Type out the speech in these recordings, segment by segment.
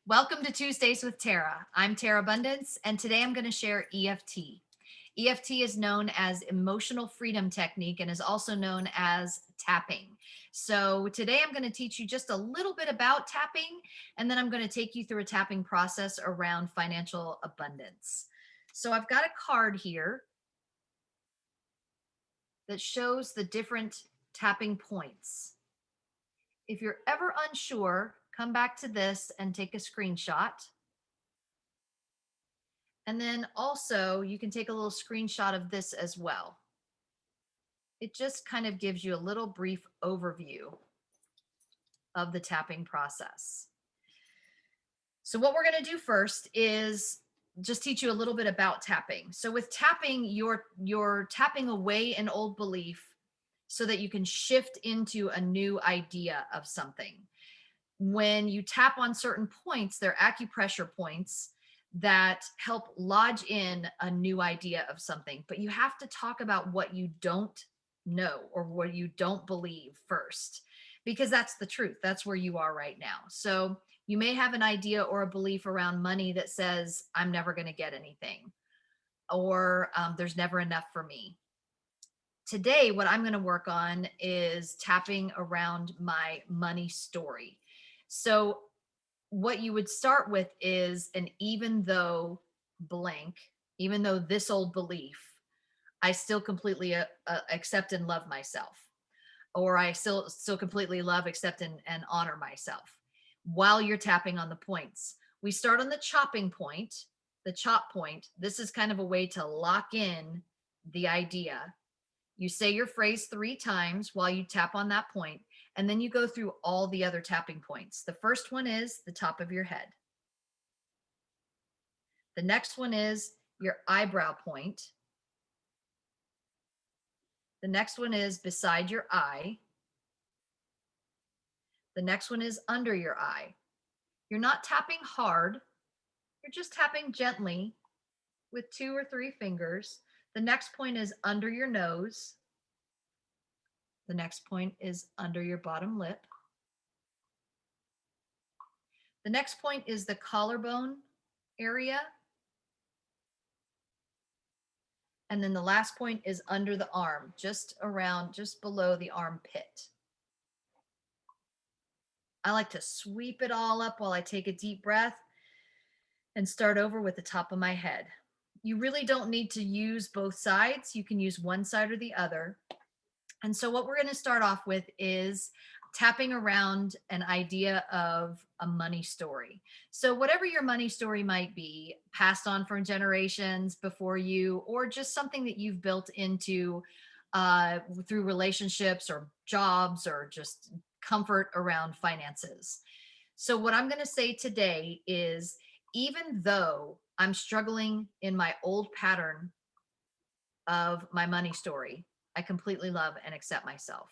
Welcome to Tuesdays with Tara. I'm Tara Bundance, and today I'm going to share EFT. EFT is known as emotional freedom technique and is also known as tapping. So, today I'm going to teach you just a little bit about tapping, and then I'm going to take you through a tapping process around financial abundance. So, I've got a card here that shows the different tapping points. If you're ever unsure, come back to this and take a screenshot. And then also you can take a little screenshot of this as well. It just kind of gives you a little brief overview of the tapping process. So what we're going to do first is just teach you a little bit about tapping. So with tapping, you're tapping away an old belief so that you can shift into a new idea of something. When you tap on certain points, they're acupressure points that help lodge in a new idea of something. But you have to talk about what you don't know or what you don't believe first, because that's the truth. That's where you are right now. So you may have an idea or a belief around money that says, I'm never going to get anything, or there's never enough for me. Today, what I'm going to work on is tapping around my money story. So what you would start with is an even though blank, even though this old belief, I still completely accept and love myself, or I still completely love, accept, and honor myself. While you're tapping on the points, we start on the chopping point, the chop point. This is kind of a way to lock in the idea. You say your phrase 3 times while you tap on that point, and then you go through all the other tapping points. The first one is the top of your head. The next one is your eyebrow point. The next one is beside your eye. The next one is under your eye. You're not tapping hard, you're just tapping gently with 2 or 3 fingers. The next point is under your nose. The next point is under your bottom lip. The next point is the collarbone area. And then the last point is under the arm, just around, just below the armpit. I like to sweep it all up while I take a deep breath and start over with the top of my head. You really don't need to use both sides. You can use one side or the other. And so what we're going to start off with is tapping around an idea of a money story. So whatever your money story might be, passed on from generations before you, or just something that you've built into through relationships or jobs or just comfort around finances. So what I'm going to say today is, even though I'm struggling in my old pattern of my money story, I completely love and accept myself.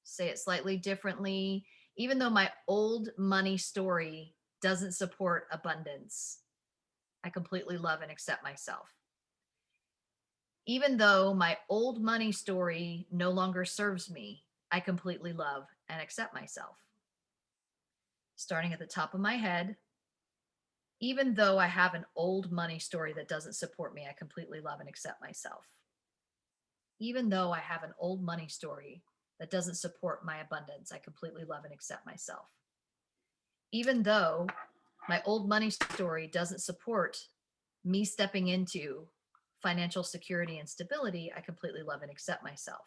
Say it slightly differently. Even though my old money story doesn't support abundance, I completely love and accept myself. Even though my old money story no longer serves me, I completely love and accept myself. Starting at the top of my head, even though I have an old money story that doesn't support me, I completely love and accept myself. Even though I have an old money story that doesn't support my abundance, I completely love and accept myself. Even though my old money story doesn't support me stepping into financial security and stability, I completely love and accept myself.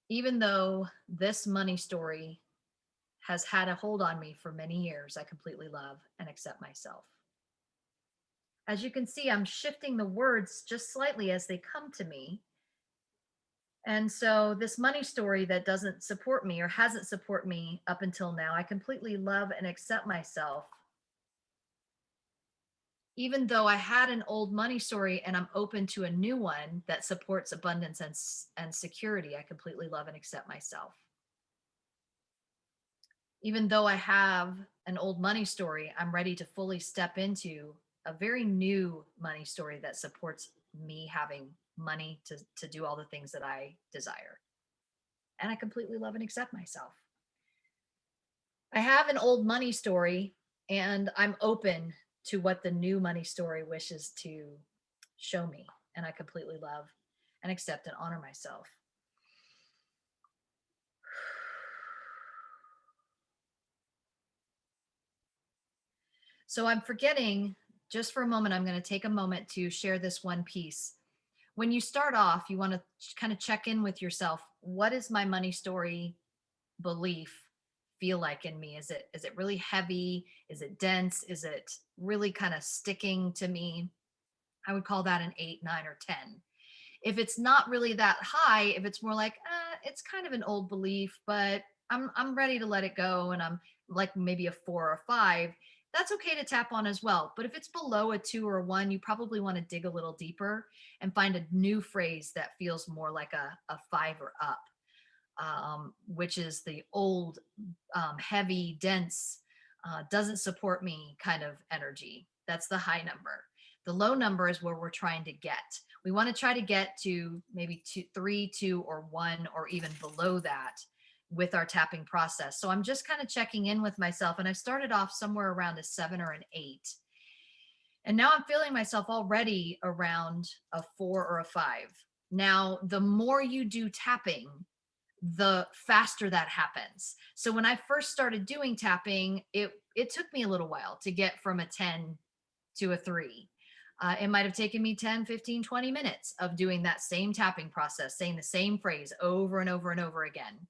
Even though this money story has had a hold on me for many years, I completely love and accept myself. As you can see, I'm shifting the words just slightly as they come to me. And so this money story that doesn't support me or hasn't supported me up until now, I completely love and accept myself. Even though I had an old money story and I'm open to a new one that supports abundance and security, I completely love and accept myself. Even though I have an old money story, I'm ready to fully step into a very new money story that supports me having money to do all the things that I desire. And I completely love and accept myself. I have an old money story, and I'm open to what the new money story wishes to show me. And I completely love and accept and honor myself. So I'm forgetting, just for a moment, I'm going to take a moment to share this one piece. When you start off, you want to kind of check in with yourself. What is my money story belief feel like in me? Is it really heavy? Is it dense? Is it really kind of sticking to me? I would call that an 8, 9, or 10. If it's not really that high, if it's more like it's kind of an old belief, but I'm ready to let it go, and I'm like maybe a 4 or 5, that's okay to tap on as well. But if it's below a 2 or a 1, you probably want to dig a little deeper and find a new phrase that feels more like a 5 or up, which is the old, heavy, dense, doesn't support me kind of energy. That's the high number. The low number is where we're trying to get. We want to try to get to maybe 2, 3, 2, or 1, or even below that with our tapping process. So I'm just kind of checking in with myself. And I started off somewhere around a 7 or an 8. And now I'm feeling myself already around a 4 or a 5. Now, the more you do tapping, the faster that happens. So when I first started doing tapping, it took me a little while to get from a 10 to a 3. It might have taken me 10, 15, 20 minutes of doing that same tapping process, saying the same phrase over and over and over again.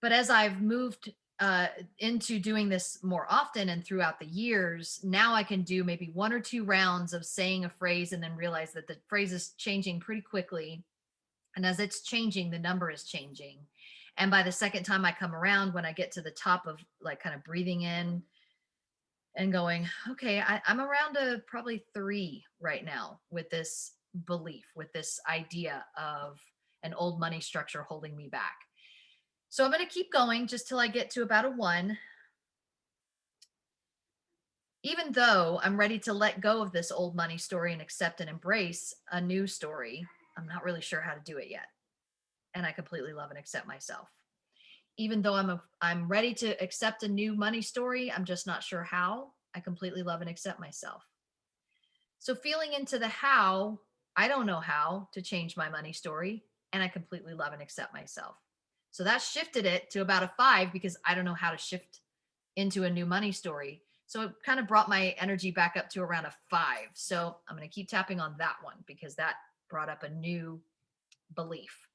But as I've moved uh, into doing this more often and throughout the years, now I can do maybe 1 or 2 rounds of saying a phrase and then realize that the phrase is changing pretty quickly. And as it's changing, the number is changing. And by the second time I come around, when I get to the top of like kind of breathing in and going, okay, I'm around a probably 3 right now with this belief, with this idea of an old money structure holding me back. So I'm going to keep going just till I get to about a 1. Even though I'm ready to let go of this old money story and accept and embrace a new story, I'm not really sure how to do it yet. And I completely love and accept myself. Even though I'm ready to accept a new money story, I'm just not sure how. I completely love and accept myself. So feeling into the how, I don't know how to change my money story, and I completely love and accept myself. So that shifted it to about a 5 because I don't know how to shift into a new money story. So it kind of brought my energy back up to around a 5. So I'm going to keep tapping on that one because that brought up a new belief.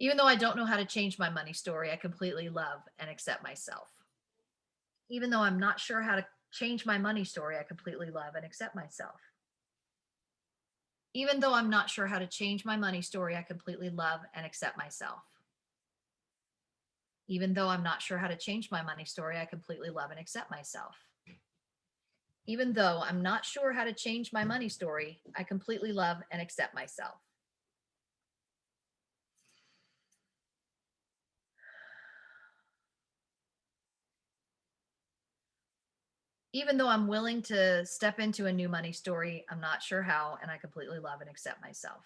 Even though I don't know how to change my money story, I completely love and accept myself. Even though I'm not sure how to change my money story, I completely love and accept myself. Even though I'm not sure how to change my money story, I completely love and accept myself. Even though I'm not sure how to change my money story, I completely love and accept myself. Even though I'm not sure how to change my money story, I completely love and accept myself. Even though I'm willing to step into a new money story, I'm not sure how, and I completely love and accept myself.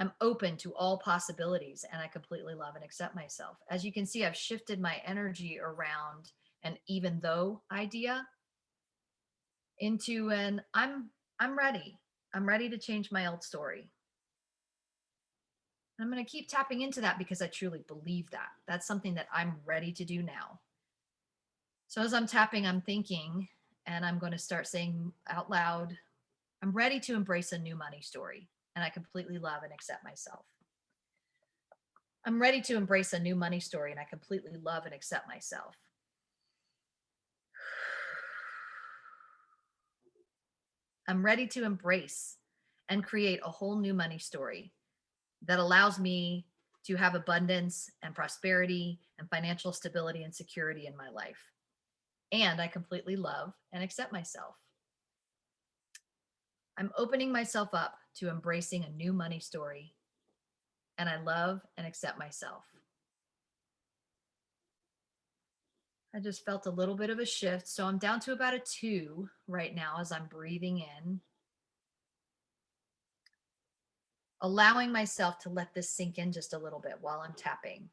I'm open to all possibilities, and I completely love and accept myself. As you can see, I've shifted my energy around an even though idea into an I'm ready. I'm ready to change my old story. And I'm going to keep tapping into that because I truly believe that. That's something that I'm ready to do now. So as I'm tapping, I'm thinking, and I'm going to start saying out loud, I'm ready to embrace a new money story, and I completely love and accept myself. I'm ready to embrace a new money story, and I completely love and accept myself. I'm ready to embrace and create a whole new money story that allows me to have abundance and prosperity and financial stability and security in my life. And I completely love and accept myself. I'm opening myself up to embracing a new money story, and I love and accept myself. I just felt a little bit of a shift. So I'm down to about a 2 right now as I'm breathing in, allowing myself to let this sink in just a little bit while I'm tapping.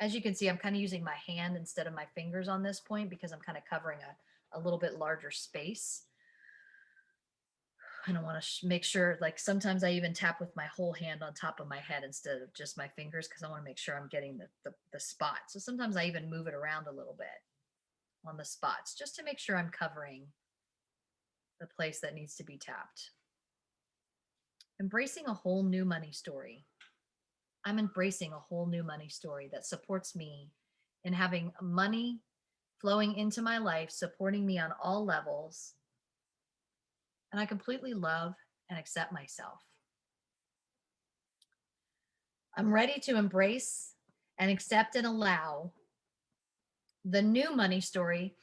As you can see, I'm kind of using my hand instead of my fingers on this point because I'm kind of covering a little bit larger space. And I want to make sure, like sometimes I even tap with my whole hand on top of my head instead of just my fingers because I want to make sure I'm getting the spot. So sometimes I even move it around a little bit on the spots just to make sure I'm covering the place that needs to be tapped. Embracing a whole new money story. I'm embracing a whole new money story that supports me in having money flowing into my life, supporting me on all levels. And I completely love and accept myself. I'm ready to embrace and accept and allow the new money story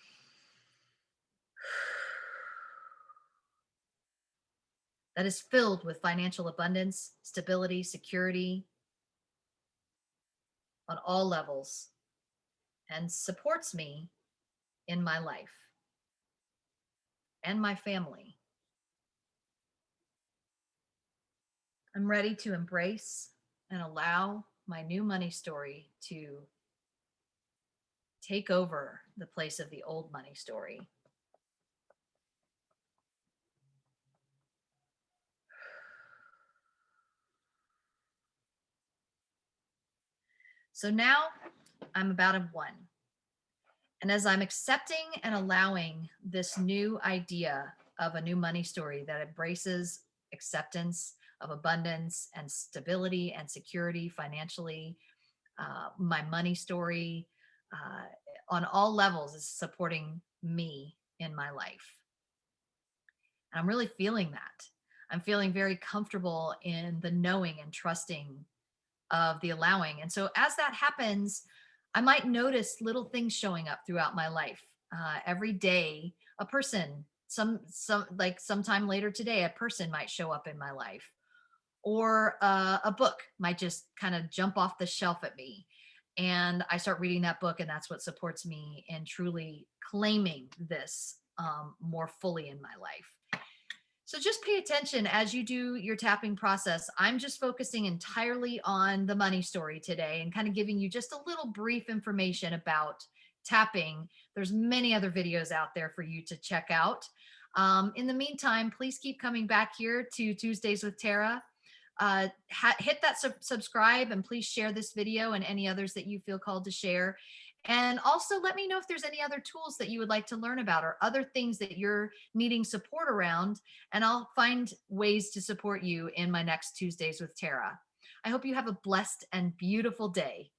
that is filled with financial abundance, stability, security on all levels, and supports me in my life and my family. I'm ready to embrace and allow my new money story to take over the place of the old money story. So now I'm about a 1. And as I'm accepting and allowing this new idea of a new money story that embraces acceptance of abundance and stability and security financially, my money story on all levels is supporting me in my life. And I'm really feeling that. I'm feeling very comfortable in the knowing and trusting of the allowing. And so as that happens, I might notice little things showing up throughout my life. Every day, a person, some like sometime later today, a person might show up in my life, or a book might just kind of jump off the shelf at me, and I start reading that book, and that's what supports me in truly claiming this more fully in my life. So just pay attention as you do your tapping process. I'm just focusing entirely on the money story today and kind of giving you just a little brief information about tapping. There's many other videos out there for you to check out. In the meantime, please keep coming back here to Tuesdays with Tara. Hit that subscribe, and please share this video and any others that you feel called to share. And also let me know if there's any other tools that you would like to learn about or other things that you're needing support around, and I'll find ways to support you in my next Tuesdays with Tara. I hope you have a blessed and beautiful day.